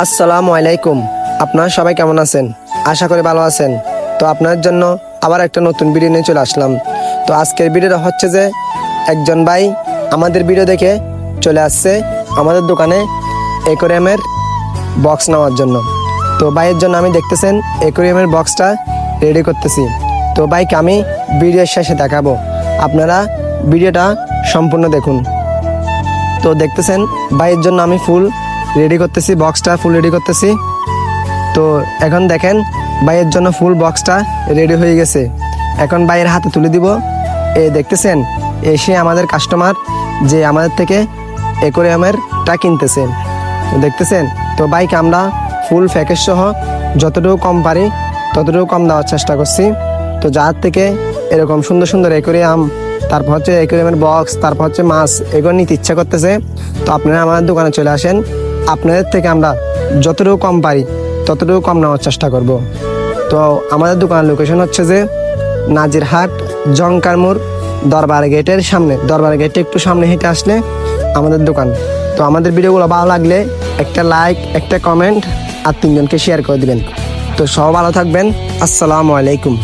আসসালামু আলাইকুম। আপনারা সবাই কেমন আছেন? আশা করি ভালো আছেন। তো আপনাদের জন্য আবার একটা নতুন ভিডিও নিয়ে চলে আসলাম। তো আজকের ভিডিওটা হচ্ছে যে একজন ভাই আমাদের ভিডিও দেখে চলে আসছে আমাদের দোকানে অ্যাকোয়ারিয়ামের বক্স নেওয়ার জন্য। তো ভাইয়ের জন্য আমি দেখতেছেন অ্যাকোয়ারিয়ামের বক্সটা রেডি করতেছি। তো ভাইকে আমি ভিডিওর শেষে দেখাবো, আপনারা ভিডিওটা সম্পূর্ণ দেখুন। তো দেখতেছেন ভাইয়ের জন্য আমি ফুল রেডি করতেছি, বক্সটা ফুল রেডি করতেছি। তো এখন দেখেন ভাইয়ের জন্য ফুল বক্সটা রেডি হয়ে গেছে। এখন ভাইয়ের হাতে তুলে দিব। দেখতেছেন এসে আমাদের কাস্টমার যে আমাদের থেকে অ্যাকোয়ারিয়ামেরটা কিনতেছে। তো দেখতেছেন, তো বাইক আমরা ফুল প্যাকেজ সহ যতটুকু কম পারি ততটুকু কম দেওয়ার চেষ্টা করছি। তো যার থেকে এরকম সুন্দর সুন্দর অ্যাকোয়ারিয়াম, তারপর হচ্ছে অ্যাকোয়ারিয়ামের বক্স, তারপর হচ্ছে মাছ, এগুলো নিতে ইচ্ছা করতেছে। তো আপনারা আমাদের দোকানে চলে আসেন, আপনাদের থেকে আমরা যতটুকু কম পারি ততটুকু কম নেওয়ার চেষ্টা করব। তো আমাদের দোকানের লোকেশন হচ্ছে যে নাজিরহাট জংকার মোড়, দরবার গেটের সামনে। দরবার গেটে একটু সামনে হেঁটে আসলে আমাদের দোকান। তো আমাদের ভিডিওগুলো ভালো লাগলে একটা লাইক, একটা কমেন্ট আর 3 জনকে শেয়ার করে দিবেন। তো সব ভালো থাকবেন। আসসালামু আলাইকুম।